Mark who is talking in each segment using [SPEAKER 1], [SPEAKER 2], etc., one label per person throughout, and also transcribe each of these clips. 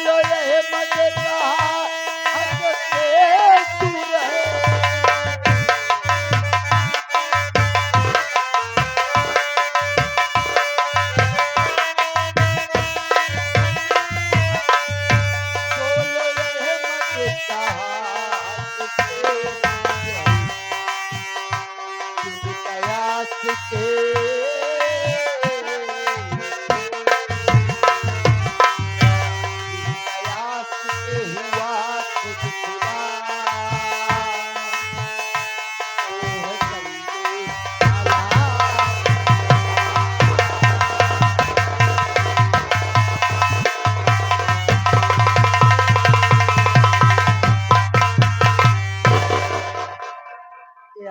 [SPEAKER 1] बोलो ये मजे कहा हमसे दूर है। बोलो ये मजे कहा हमसे दूर है। तुम कयास के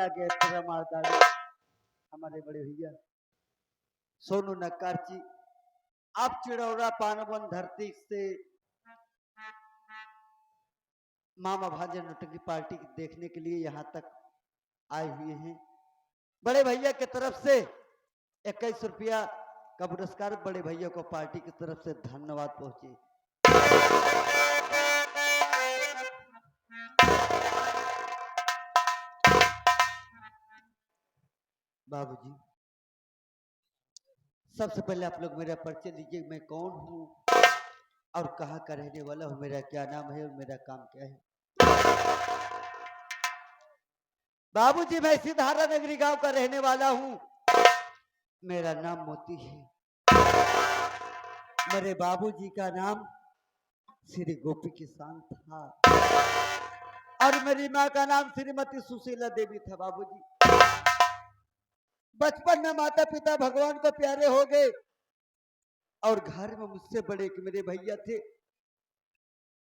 [SPEAKER 1] आगे मारदारी हमारे बड़े भैया सोनू नक्कार जी, आप चिड़ौरा पानवन धरती से मामा भांजा नौटंकी पार्टी देखने के लिए यहाँ तक आए हुए हैं। बड़े भैया की तरफ से 21 रुपया का पुरस्कार बड़े भैया को पार्टी की तरफ से धन्यवाद पहुंचे। बाबूजी, सबसे पहले आप लोग मेरा परिचय दीजिए, मैं कौन हूँ और कहाँ का रहने वाला हूँ, मेरा क्या नाम है और मेरा काम क्या है। बाबूजी, मैं सिधारा नगरी गांव का रहने वाला हूँ, मेरा नाम मोती है। मेरे बाबूजी का नाम श्री गोपी किसान था और मेरी माँ का नाम श्रीमती सुशीला देवी था। बाबूजी, बचपन में माता पिता भगवान को प्यारे हो गए और घर में मुझसे बड़े एक मेरे भैया थे।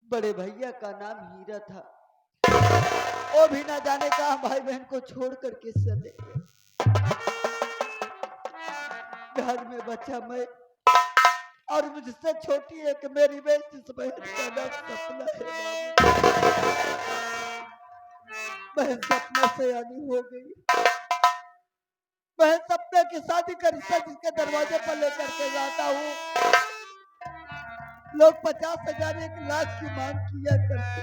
[SPEAKER 1] बड़े भैया का नाम हीरा था। वो भी ना जाने कहा भाई बहन को छोड़ कर किस चले गए। घर में बच्चा मैं और मुझसे छोटी एक मेरी बहन, जिस बहन का नाम सपना है। बहन सपना से आनी हो गई। मैं सपने की शादी का रिश्ता जिसके दरवाजे पर लेकर के जाता हूँ, लोग 50,000 1 लाख की मांग किया करते।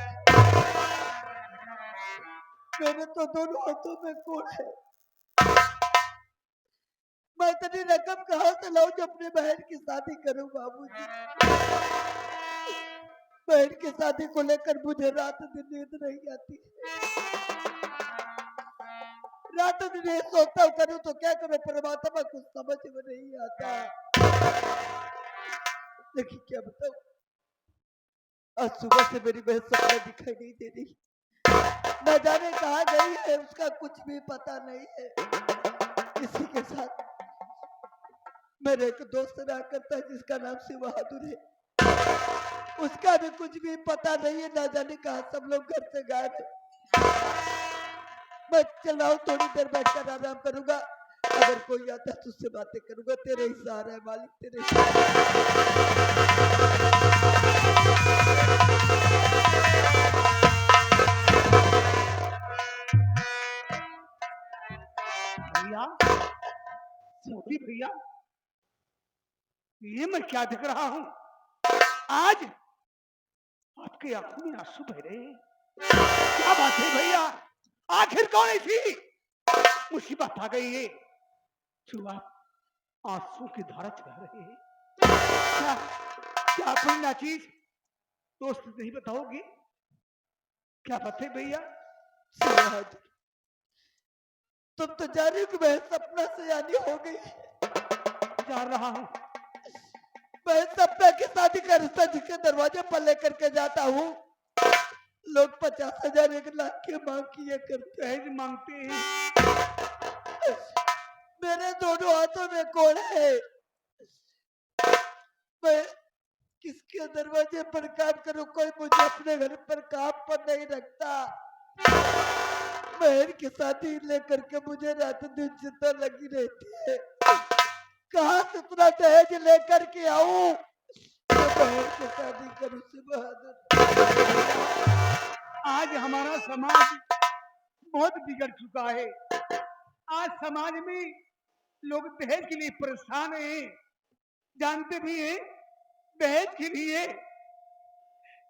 [SPEAKER 1] मेरे तो दोनों हाथों में कोड़ है। मैं इतनी रकम कहाँ से लाऊं जो अपने बहन की शादी करूं। बाबूजी, बहन की शादी को लेकर मुझे रात दिन नींद नहीं आती। रात दिन ये सोचता हूँ करूँ तो क्या करूँ, परमात्मा कुछ समझ में नहीं आता। लेकिन क्या बताऊँ, आज सुबह से मेरी बहन सपना दिखाई नहीं दे रही। न जाने कहाँ गई है, उसका कुछ भी पता नहीं है। इसी के साथ मेरे एक दोस्त रहा करता है जिसका नाम शिव बहादुर है, उसका भी कुछ भी पता नहीं है। न जाने कहाँ सब लोग घर से गायब है। मैं चल रहा हूँ, थोड़ी देर बैठकर आराम करूंगा। अगर कोई आता है तो उससे बातें करूंगा। तेरे ही सहारा है मालिक, तेरे
[SPEAKER 2] भैया, मोती भैया, ये मैं क्या देख रहा हूँ? आज आपके आंखों में आंसू बह रहे हैं। क्या बात है भैया? आखिर कौन ऐसी मुसीबत आ गई है जो आप आंसू की धारा चला रहे हैं? क्या क्या कोई नाचीज दोस्त नहीं बताओगे? क्या बात है भैया?
[SPEAKER 1] तुम तो जा रही हो कि मैं सपना से आनी हो गई।
[SPEAKER 2] जा रहा हूँ।
[SPEAKER 1] मैं सपना की शादी का रिश्ता जिसके दरवाजे पर लेकर के जाता हूँ, लोग 50,000 1 लाख की मांग किया करते हैं।
[SPEAKER 2] मांगते हैं।
[SPEAKER 1] मेरे दोनों हाथों में कोड़ है। मैं किसके दरवाजे पर काम करूं? कोई मुझे अपने घर पर काम पर नहीं रखता। बहन की शादी लेकर के मुझे रात दिन चिंता लगी रहती है। कहाँ से इतना दहेज लेकर के आऊं बहन की शादी करूं? से बहादुर,
[SPEAKER 2] आज हमारा समाज बहुत बिगड़ चुका है। आज समाज में लोग दहेज के लिए परेशान हैं, जानते भी हैं दहेज के लिए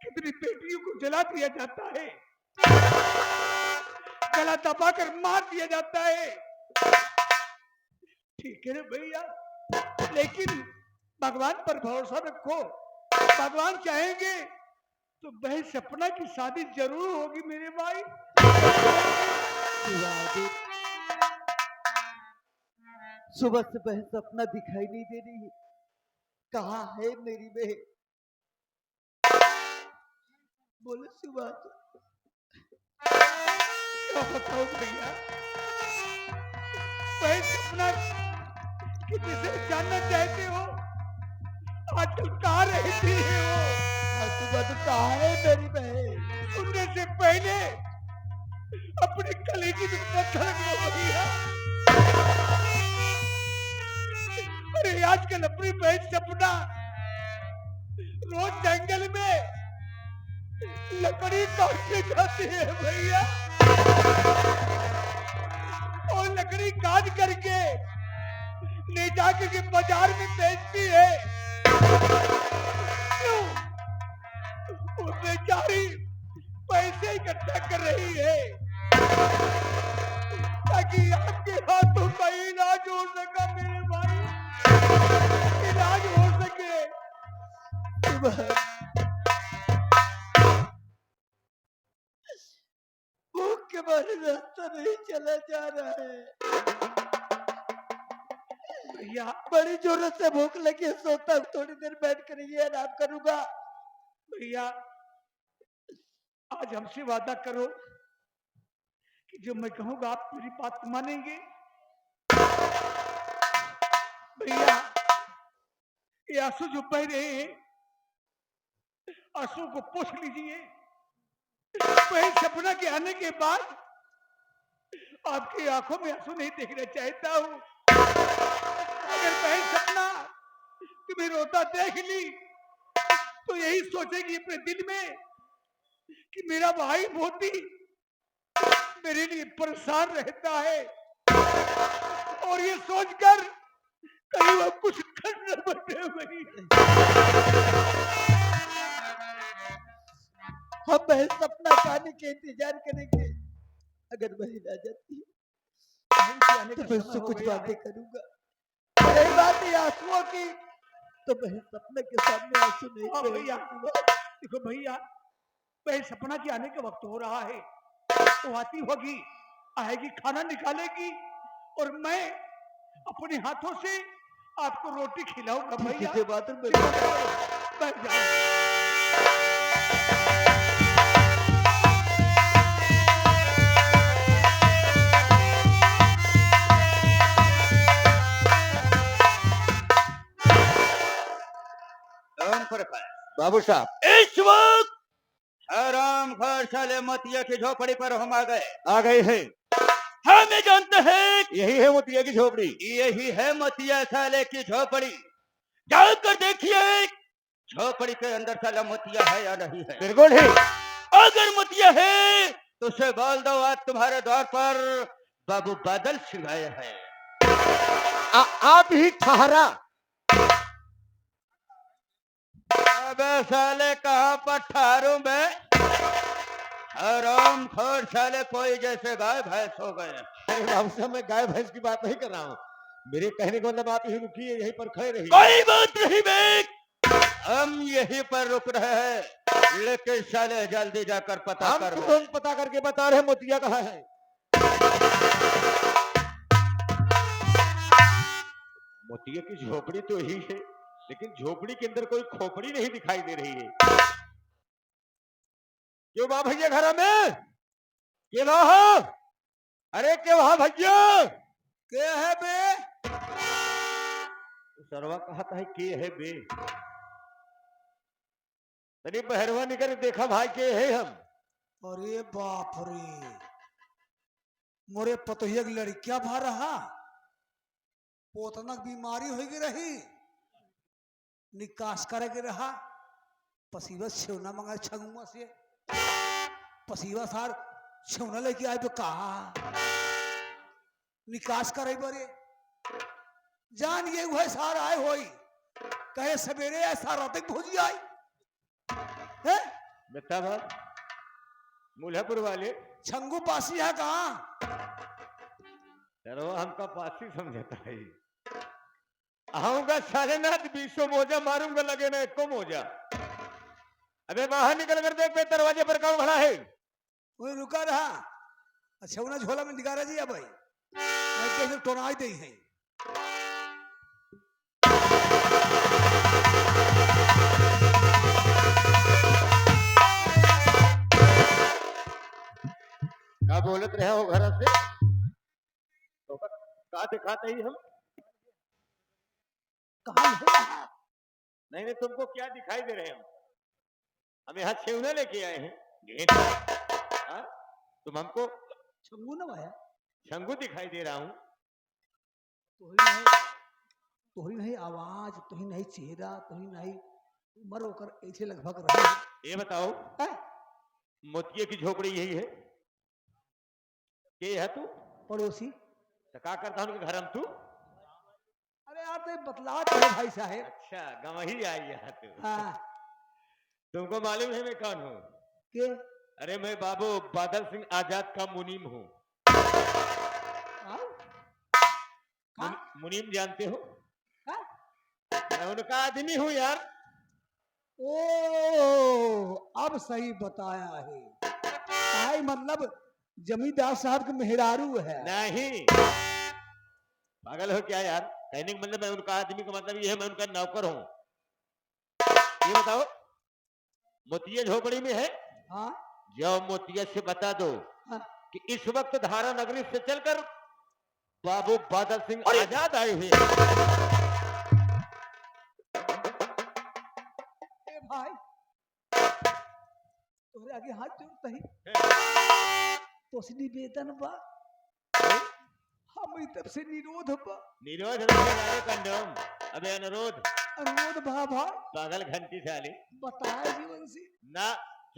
[SPEAKER 2] कितनी बेटियों को जला दिया जाता है, गला दबाकर मार दिया जाता है। ठीक है रे भैया, लेकिन भगवान पर भरोसा रखो। भगवान चाहेंगे तो वह सपना की शादी जरूर होगी मेरे भाई।
[SPEAKER 1] शिवादित, सुबह से बहन सपना दिखाई नहीं दे रही है। कहाँ है मेरी बहन? बोलो शिवादित।
[SPEAKER 2] क्या बताओ भैया, वह सपना कि जिसे जानना चाहते हो आजकल कहाँ रहती है वो?
[SPEAKER 1] शिवादित कहाँ है मेरी बहन?
[SPEAKER 2] सुनने से पहले अपने कलेजी में पत्थर लो भैया। अरे आजकल अपनी बहन सपना रोज जंगल में लकड़ी काटने जाती है भैया, और लकड़ी काट करके ले जाकर के बाजार में बेचती है। क्यों? वो बेचारी पैसे इकट्ठा कर रही है ताकि आपके हाथों का इलाज हो सका मेरे भाई, इलाज हो सके।
[SPEAKER 1] भूख के मारे रास्ता नहीं चला जा रहा है
[SPEAKER 2] भैया।
[SPEAKER 1] बड़ी जरूरत से भूख लगी है, सोता हूँ थोड़ी देर बैठ कर ये आराम करूंगा।
[SPEAKER 2] भैया आज हमसे वादा करो कि जो मैं कहूंगा आप मेरी बात मानेंगे। भैया ये आंसू जो बह रहे हैं, आंसू को पोंछ लीजिए। वही सपना के आने के बाद आपकी आंखों में आंसू नहीं देखना चाहता हूँ। अगर वही सपना तुम्हें रोता देख ली तो यही सोचेगी अपने दिल में कि मेरा भाई मोती मेरे लिए परेशान रहता है, और ये सोचकर कहीं वो कुछ कर न बैठे। वही
[SPEAKER 1] हम बहन सपना पाने के इंतजार करेंगे। अगर बहन आ जाती है तो मैं उससे कुछ बातें करूंगा। रही बात है आंसुओं की, तो बहन सपना के सामने आंसू नहीं
[SPEAKER 2] हाँ भैया, देखो भैया वही सपना के आने का वक्त हो रहा है, तो आती होगी, आएगी, खाना निकालेगी, और मैं अपने हाथों से आपको रोटी खिलाऊंगा भैया। बैठ जाओ।
[SPEAKER 3] बाबू साहब, इस वक्त हराम खोर साले मोतिया की झोपड़ी पर हम आ गए हैं। हमें जानते हैं यही है मोतिया की झोपड़ी, यही है मोतिया साले की झोपड़ी। जाकर देखिए झोपड़ी के अंदर साला मोतिया है या नहीं है। बिल्कुल है, अगर मोतिया है तो उसे बोल दो आज तुम्हारे द्वार पर बाबू बादल सिंह आए हैं। आप ही ठहरा। अबे साले कहाँ पर ठहरू में, हराम खोर साले कोई जैसे गाय भैंस हो गए।
[SPEAKER 4] अरे बाबू साहब, मैं गाय भैंस की बात नहीं कर रहा हूँ। मेरे कहने का मतलब आप यही रुकिए, यहीं पर खड़े रहिए।
[SPEAKER 3] कोई बात नहीं बे, हम यहीं पर रुक रहे हैं, लेकिन साले जल्दी जाकर पता
[SPEAKER 4] हम
[SPEAKER 3] कर।
[SPEAKER 4] तुरंत पता करके बता रहे मोतिया कहाँ है। मोतिया की झोपड़ी तो यही है, लेकिन झोपड़ी के अंदर कोई खोपड़ी नहीं दिखाई दे रही है। क्यों बा भैया घर में? के हो? अरे के वहा भैया?
[SPEAKER 3] के है बे?
[SPEAKER 4] सरवा कहता है के है बे। तनी बहरवा निकल देखा भाई के है हम।
[SPEAKER 5] अरे बाप रे, मोरे पतोहिया की लड़किया भा रहा, पोतनक बीमारी हो गई रही, निकास करे के रहा, पसीवा छेवना मंगा छगुआ से, पसीवा सार छेवना लेके आए तो कहा निकास करे बरे, जान ये वह सार आए होई, कहे सवेरे ऐसा रात भोजी आई है,
[SPEAKER 4] दत्ता भाई मुल्हापुर वाले
[SPEAKER 5] छंगू पासी है कहाँ?
[SPEAKER 4] चलो हमका पासी समझता है। आऊंगा साले नाथ 20 मोजा मारूंगा, लगे ना एको मोजा। अबे बाहर निकल कर देख पे दरवाजे पर कौन खड़ा है।
[SPEAKER 5] वही रुका रहा। अच्छा उन्हें झोला में दिखा रहा जी भाई, मैं कैसे टोनाई दे है।
[SPEAKER 4] क्या बोलत रहे हो घर से? तो का दिखाते ही हम
[SPEAKER 5] कहाँ है?
[SPEAKER 4] नहीं नहीं, तुमको क्या दिखाई दे रहे हम? हम यहाँ छेवना लेके आए हैं। घेंट हाँ? तुम हमको
[SPEAKER 5] छंगू ना भाया,
[SPEAKER 4] शंगू दिखाई दे रहा हूँ।
[SPEAKER 5] तो ही नहीं आवाज, तो ही नहीं चेहरा, तो ही नहीं उम्र होकर ऐसे लगभग रहे।
[SPEAKER 4] ये बताओ मोतिये की झोपड़ी यही है? के है तू?
[SPEAKER 5] पड़ोसी।
[SPEAKER 4] तो क्या करता हूँ घर हम तू?
[SPEAKER 5] अरे यार तो बतला है भाई साहब।
[SPEAKER 4] अच्छा गवही आई यहाँ तू।
[SPEAKER 5] हाँ
[SPEAKER 4] तुमको मालूम है मैं कौन हूँ?
[SPEAKER 5] के?
[SPEAKER 4] अरे मैं बाबू बादल सिंह आजाद का मुनीम हूँ। मुनीम जानते हो? मैं उनका आदमी हूँ यार।
[SPEAKER 5] ओ अब सही बताया है। आई मतलब जमींदार साहब के मेहरारू है?
[SPEAKER 4] नहीं पागल हो क्या यार? कहने का मतलब मैं उनका आदमी का मतलब ये है मैं उनका नौकर हूँ। ये बताओ मोतिया झोपड़ी में है?
[SPEAKER 5] हाँ
[SPEAKER 4] जाओ मोतिया से बता दो
[SPEAKER 5] हाँ।
[SPEAKER 4] कि इस वक्त धारा नगरी से चलकर बाबू बादल सिंह आजाद आए हुए।
[SPEAKER 5] ए भाई तोरे आगे हाथ जोड़ता ही तो निवेदन बा, हम तरफ से निरोध बा।
[SPEAKER 4] निरोध वाले कंडोम। अबे अनुरोध
[SPEAKER 5] अनुरोध भा भाई।
[SPEAKER 4] पागल घंटी साली।
[SPEAKER 5] बताया जीवन से।
[SPEAKER 4] ना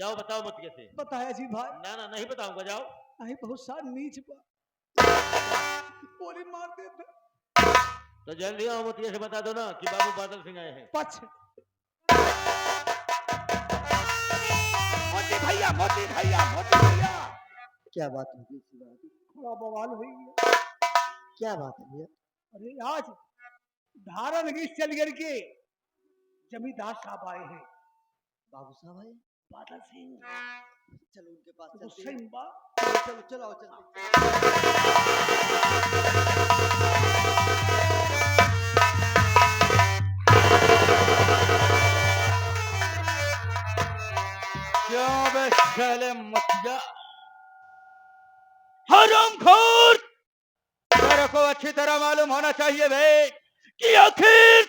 [SPEAKER 4] जाओ बताओ मोतिया से।
[SPEAKER 5] बताया जी भाई।
[SPEAKER 4] ना ना नहीं बताऊंगा, जाओ।
[SPEAKER 5] नहीं बहुत सा नीच बा, गोली मार देते।
[SPEAKER 4] तो जल्दी आओ मोतिया से बता दो ना कि बाबू बादल सिंह आए हैं।
[SPEAKER 5] पछ
[SPEAKER 2] मोती भैया, मोती भैया, मोती भैया।
[SPEAKER 1] क्या बात होगी शिवाजी?
[SPEAKER 5] थोड़ा बवाल हुई है।
[SPEAKER 1] क्या बात है भैया?
[SPEAKER 5] अरे आज धारा नगरी चल करके जमींदार साहब आए हैं।
[SPEAKER 1] बाबू साहब आए?
[SPEAKER 5] बादल सिंह
[SPEAKER 1] चलो उनके पास चलते
[SPEAKER 5] गुस्से
[SPEAKER 1] हैं।
[SPEAKER 5] में बा।
[SPEAKER 1] चलो चलो आओ चलते हैं।
[SPEAKER 3] क्यों बे साले मतिया हरामखोर, तेरे को अच्छी तरह मालूम होना चाहिए भाई कि आखिर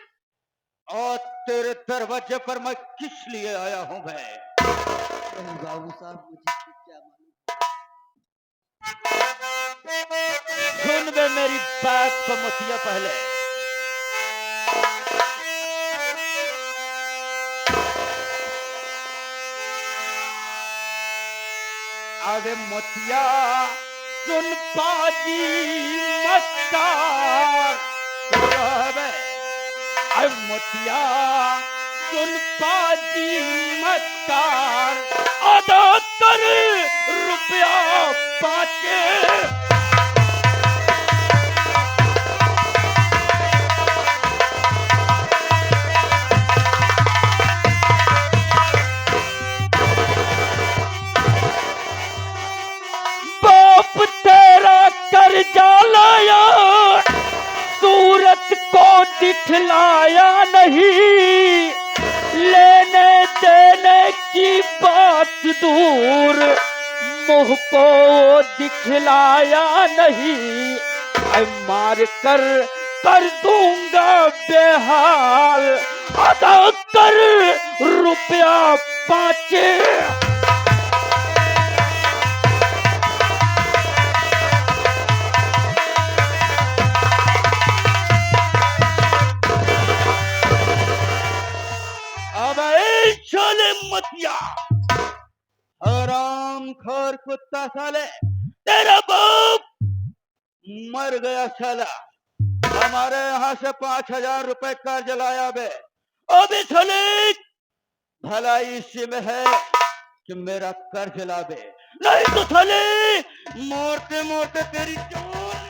[SPEAKER 3] और तेरे दरवाजे पर मैं किस लिए आया हूं भाई।
[SPEAKER 1] नहीं बाबू साहब मुझे कुछ क्या मालूम।
[SPEAKER 3] सुन बे मेरी बात को मतिया पहले। अरे मोतिया सुन पाजी मस्तार, अरे मोतिया सुन पाजी मस्तार, अदा कर रुपया 5। कर्जा लाया सूरत को दिखलाया नहीं, लेने देने की बात दूर मुंह को दिखलाया नहीं। मार कर दूंगा बेहाल, अदा कर रुपया 5। मतिया हराम खोर कुत्ता साले, तेरा बाप मर गया साला। हमारे यहाँ से 5000 रुपए कर्ज लाया बे। अभी साले भलाई इसी में है कि मेरा कर्ज लावे, नहीं तो साले मोड़ते मोड़ते तेरी जान।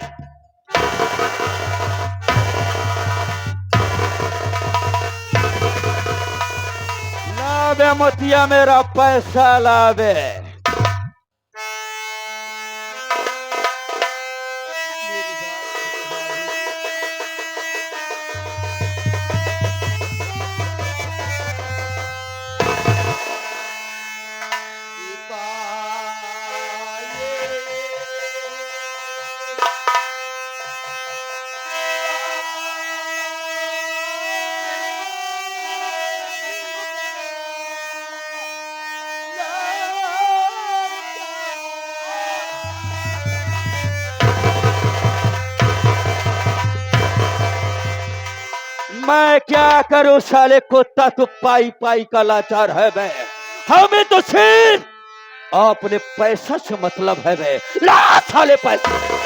[SPEAKER 3] लावे मोतिया मेरा पैसा लावे। मैं क्या करूं साले कुत्ता, तू पाई पाई का लाचार है बे। हमें तो सिर्फ अपने पैसा से मतलब है बे। ला साले पैसा।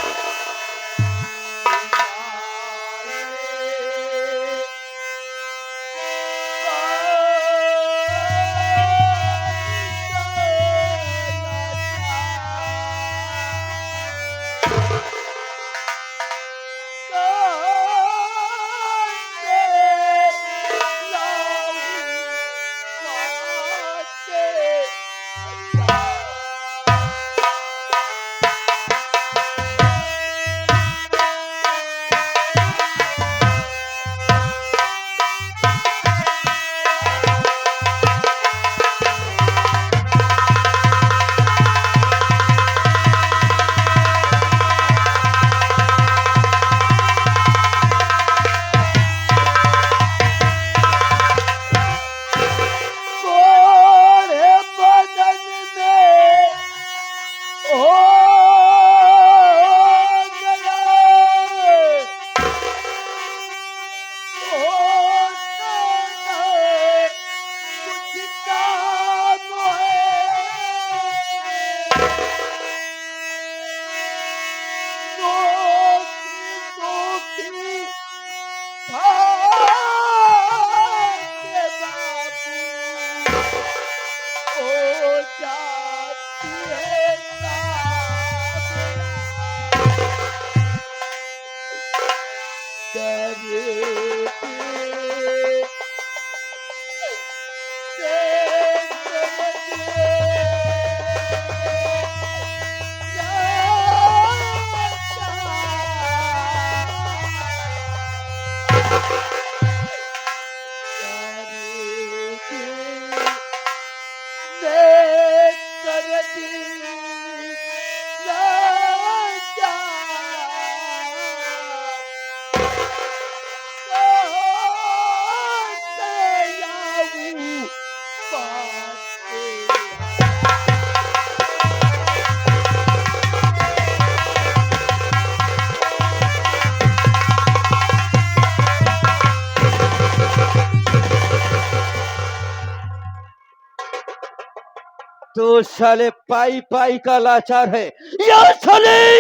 [SPEAKER 3] तो साले पाई पाई का लाचार है यार। साले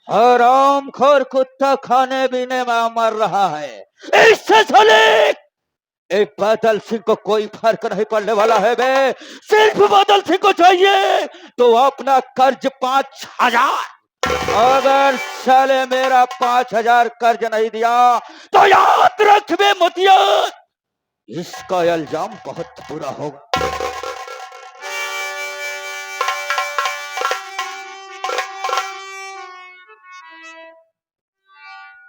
[SPEAKER 3] हरामखोर कुत्ता खाने पीने में मर रहा है। इससे साले एक बादल सिंह को कोई फर्क नहीं पड़ने वाला है बे। सिर्फ बादल सिंह को चाहिए तो अपना कर्ज 5,000। अगर साले मेरा 5,000 कर्ज नहीं दिया तो याद रख बे मोतिया, इसका इल्जाम बहुत बुरा होगा।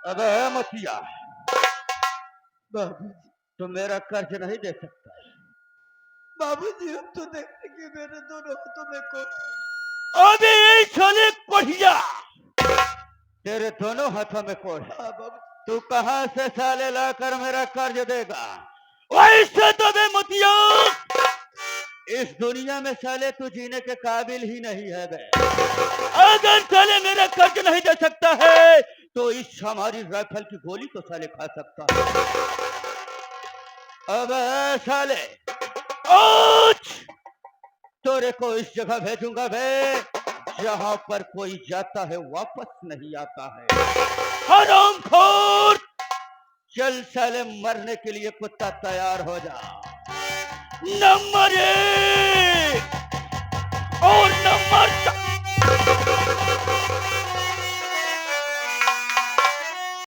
[SPEAKER 3] अबे मोतिया,
[SPEAKER 1] बाबूजी,
[SPEAKER 3] तो मेरा कर्ज नहीं दे सकता।
[SPEAKER 1] बाबूजी, हम तो देखते कि मेरे दोनों हाथों में को
[SPEAKER 3] अबे साले बढ़िया, तेरे दोनों हाथों में कोड है।
[SPEAKER 1] हाँ बाबूजी।
[SPEAKER 3] तू कहां से साले लाकर मेरा कर्ज देगा? वैसे तो बे मोतिया, इस दुनिया में साले तू जीने के काबिल ही नहीं है बे। अगर साले मेरा कर्ज नहीं दे सकता है तो इस हमारी राइफल की गोली तो साले खा सकता है। अब साले आज तोरे को इस जगह भेजूंगा बे जहां पर कोई जाता है वापस नहीं आता है। हरामखोर, चल साले, मरने के लिए कुत्ता तैयार हो जा। नंबर 1 मर